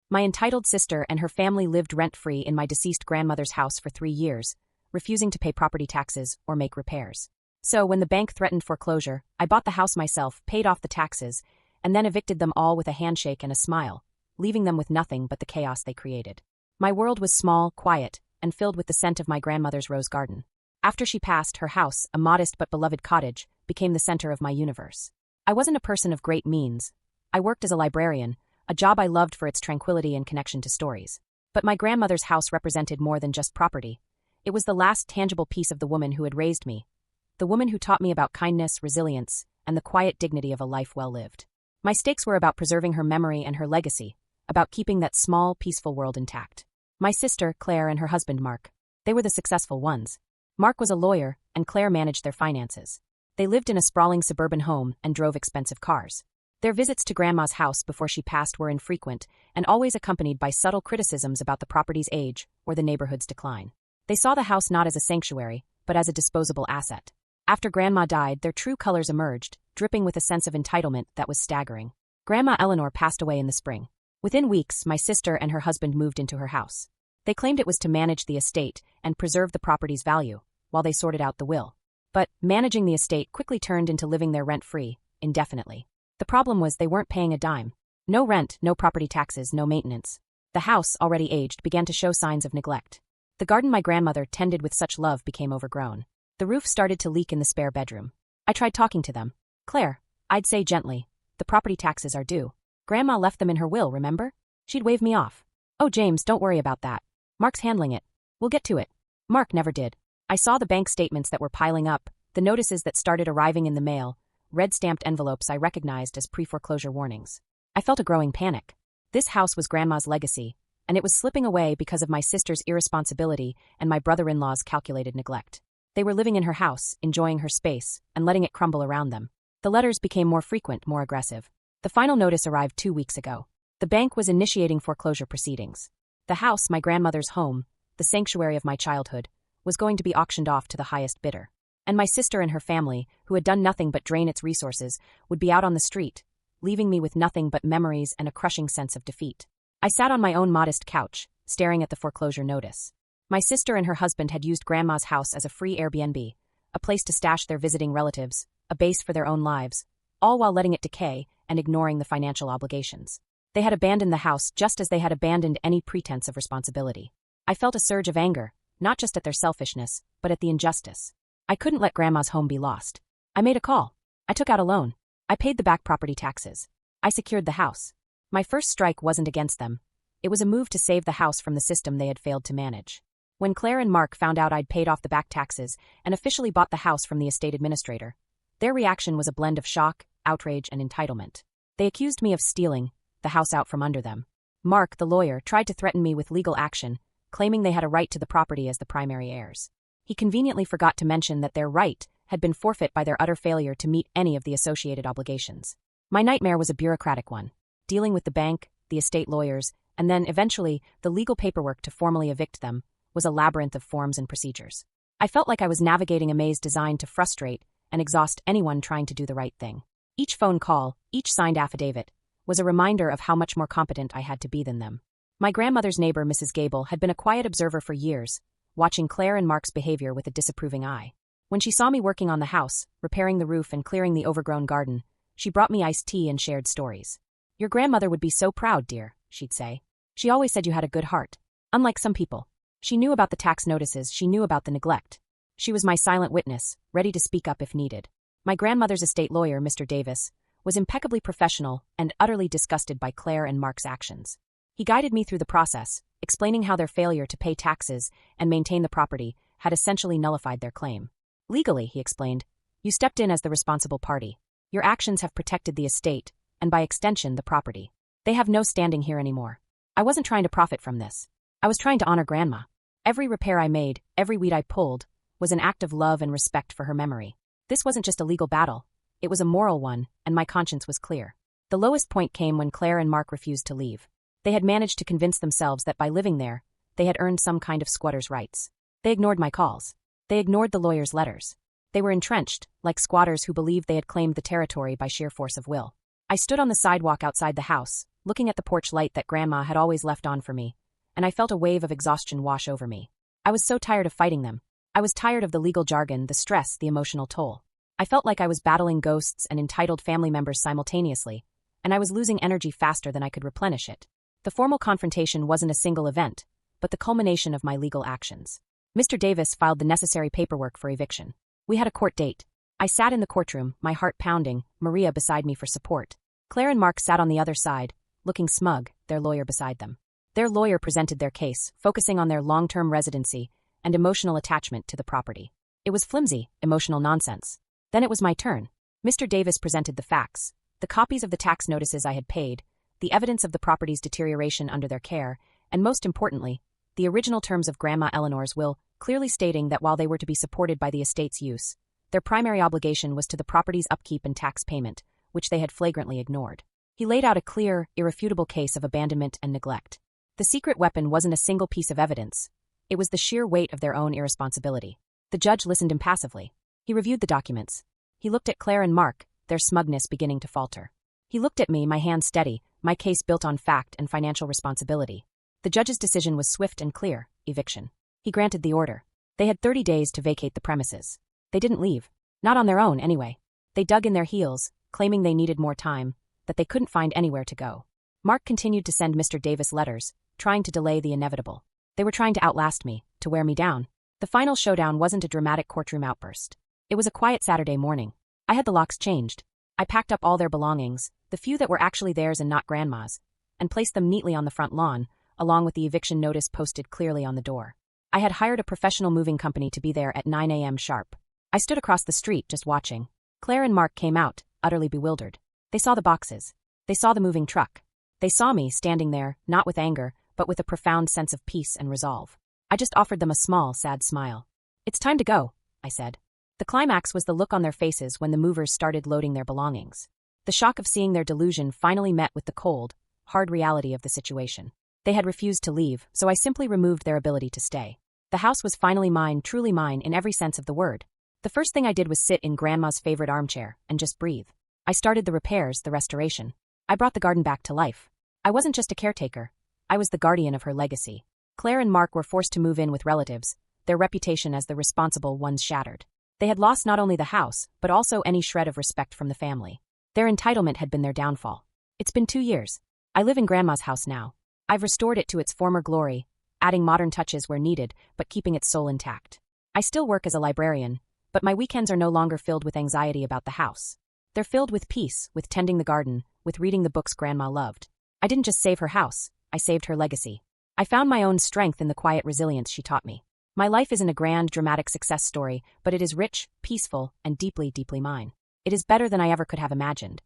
My entitled sister and her family lived rent-free in my deceased grandmother's house for 3 years, refusing to pay property taxes or make repairs. So when the bank threatened foreclosure, I bought the house myself, paid off the taxes, and then evicted them all with a handshake and a smile, leaving them with nothing but the chaos they created. My world was small, quiet, and filled with the scent of my grandmother's rose garden. After she passed, her house, a modest but beloved cottage, became the center of my universe. I wasn't a person of great means. I worked as a librarian, a job I loved for its tranquility and connection to stories. But my grandmother's house represented more than just property. It was the last tangible piece of the woman who had raised me, the woman who taught me about kindness, resilience, and the quiet dignity of a life well lived. My stakes were about preserving her memory and her legacy, about keeping that small, peaceful world intact. My sister, Claire, and her husband, Mark. They were the successful ones. Mark was a lawyer, and Claire managed their finances. They lived in a sprawling suburban home and drove expensive cars. Their visits to Grandma's house before she passed were infrequent and always accompanied by subtle criticisms about the property's age or the neighborhood's decline. They saw the house not as a sanctuary, but as a disposable asset. After Grandma died, their true colors emerged, dripping with a sense of entitlement that was staggering. Grandma Eleanor passed away in the spring. Within weeks, my sister and her husband moved into her house. They claimed it was to manage the estate and preserve the property's value, while they sorted out the will. But managing the estate quickly turned into living there rent-free, indefinitely. The problem was they weren't paying a dime. No rent, no property taxes, no maintenance. The house, already aged, began to show signs of neglect. The garden my grandmother tended with such love became overgrown. The roof started to leak in the spare bedroom. I tried talking to them. Claire, I'd say gently, the property taxes are due. Grandma left them in her will, remember? She'd wave me off. Oh, James, don't worry about that. Mark's handling it. We'll get to it. Mark never did. I saw the bank statements that were piling up, the notices that started arriving in the mail, red-stamped envelopes I recognized as pre-foreclosure warnings. I felt a growing panic. This house was Grandma's legacy, and it was slipping away because of my sister's irresponsibility and my brother-in-law's calculated neglect. They were living in her house, enjoying her space, and letting it crumble around them. The letters became more frequent, more aggressive. The final notice arrived 2 weeks ago. The bank was initiating foreclosure proceedings. The house, my grandmother's home, the sanctuary of my childhood, was going to be auctioned off to the highest bidder. And my sister and her family, who had done nothing but drain its resources, would be out on the street, leaving me with nothing but memories and a crushing sense of defeat. I sat on my own modest couch, staring at the foreclosure notice. My sister and her husband had used Grandma's house as a free Airbnb, a place to stash their visiting relatives, a base for their own lives, all while letting it decay and ignoring the financial obligations. They had abandoned the house just as they had abandoned any pretense of responsibility. I felt a surge of anger, not just at their selfishness, but at the injustice. I couldn't let Grandma's home be lost. I made a call. I took out a loan. I paid the back property taxes. I secured the house. My first strike wasn't against them. It was a move to save the house from the system they had failed to manage. When Claire and Mark found out I'd paid off the back taxes and officially bought the house from the estate administrator, their reaction was a blend of shock, outrage, and entitlement. They accused me of stealing the house out from under them. Mark, the lawyer, tried to threaten me with legal action, claiming they had a right to the property as the primary heirs. He conveniently forgot to mention that their right had been forfeit by their utter failure to meet any of the associated obligations. My nightmare was a bureaucratic one, dealing with the bank, the estate lawyers, and then, eventually, the legal paperwork to formally evict them was a labyrinth of forms and procedures. I felt like I was navigating a maze designed to frustrate and exhaust anyone trying to do the right thing. Each phone call, each signed affidavit, was a reminder of how much more competent I had to be than them. My grandmother's neighbor, Mrs. Gable, had been a quiet observer for years, watching Claire and Mark's behavior with a disapproving eye. When she saw me working on the house, repairing the roof and clearing the overgrown garden, she brought me iced tea and shared stories. "Your grandmother would be so proud, dear," she'd say. "She always said you had a good heart. Unlike some people. She knew about the tax notices, she knew about the neglect. She was my silent witness, ready to speak up if needed." My grandmother's estate lawyer, Mr. Davis, was impeccably professional and utterly disgusted by Claire and Mark's actions. He guided me through the process, explaining how their failure to pay taxes and maintain the property had essentially nullified their claim. "Legally," he explained, "you stepped in as the responsible party. Your actions have protected the estate, and by extension the property. They have no standing here anymore. I wasn't trying to profit from this. I was trying to honor Grandma. Every repair I made, every weed I pulled, was an act of love and respect for her memory. This wasn't just a legal battle. It was a moral one, and my conscience was clear." The lowest point came when Claire and Mark refused to leave. They had managed to convince themselves that by living there, they had earned some kind of squatter's rights. They ignored my calls. They ignored the lawyer's letters. They were entrenched, like squatters who believed they had claimed the territory by sheer force of will. I I stood on the sidewalk outside the house, looking at the porch light that Grandma had always left on for me, and I felt a wave of exhaustion wash over me. I was so tired of fighting them. I was tired of the legal jargon, the stress, the emotional toll. I felt like I was battling ghosts and entitled family members simultaneously, and I was losing energy faster than I could replenish it. The formal confrontation wasn't a single event, but the culmination of my legal actions. Mr. Davis filed the necessary paperwork for eviction. We had a court date. I sat in the courtroom, my heart pounding, Maria beside me for support. Claire and Mark sat on the other side, looking smug, their lawyer beside them. Their lawyer presented their case, focusing on their long-term residency and emotional attachment to the property. It was flimsy, emotional nonsense. Then it was my turn. Mr. Davis presented the facts, the copies of the tax notices I had paid, the evidence of the property's deterioration under their care, and most importantly, the original terms of Grandma Eleanor's will, clearly stating that while they were to be supported by the estate's use, their primary obligation was to the property's upkeep and tax payment, which they had flagrantly ignored. He laid out a clear, irrefutable case of abandonment and neglect. The secret weapon wasn't a single piece of evidence. It was the sheer weight of their own irresponsibility. The judge listened impassively. He reviewed the documents. He looked at Claire and Mark, their smugness beginning to falter. He looked at me, my hand steady, my case built on fact and financial responsibility. The judge's decision was swift and clear: eviction. He granted the order. They had 30 days to vacate the premises. They didn't leave. Not on their own, anyway. They dug in their heels, claiming they needed more time, that they couldn't find anywhere to go. Mark continued to send Mr. Davis letters, trying to delay the inevitable. They were trying to outlast me, to wear me down. The final showdown wasn't a dramatic courtroom outburst. It was a quiet Saturday morning. I had the locks changed. I packed up all their belongings, the few that were actually theirs and not Grandma's, and placed them neatly on the front lawn, along with the eviction notice posted clearly on the door. I had hired a professional moving company to be there at 9 a.m. sharp. I stood across the street just watching. Claire and Mark came out, utterly bewildered. They saw the boxes. They saw the moving truck. They saw me standing there, not with anger, but with a profound sense of peace and resolve. I just offered them a small, sad smile. "It's time to go," I said. The climax was the look on their faces when the movers started loading their belongings. The shock of seeing their delusion finally met with the cold, hard reality of the situation. They had refused to leave, so I simply removed their ability to stay. The house was finally mine, truly mine in every sense of the word. The first thing I did was sit in Grandma's favorite armchair and just breathe. I started the repairs, the restoration. I brought the garden back to life. I wasn't just a caretaker. I was the guardian of her legacy. Claire and Mark were forced to move in with relatives, their reputation as the responsible ones shattered. They had lost not only the house, but also any shred of respect from the family. Their entitlement had been their downfall. It's been 2 years. I live in Grandma's house now. I've restored it to its former glory, adding modern touches where needed, but keeping its soul intact. I still work as a librarian, but my weekends are no longer filled with anxiety about the house. They're filled with peace, with tending the garden, with reading the books Grandma loved. I didn't just save her house, I saved her legacy. I found my own strength in the quiet resilience she taught me. My life isn't a grand, dramatic success story, but it is rich, peaceful, and deeply, deeply mine. It is better than I ever could have imagined.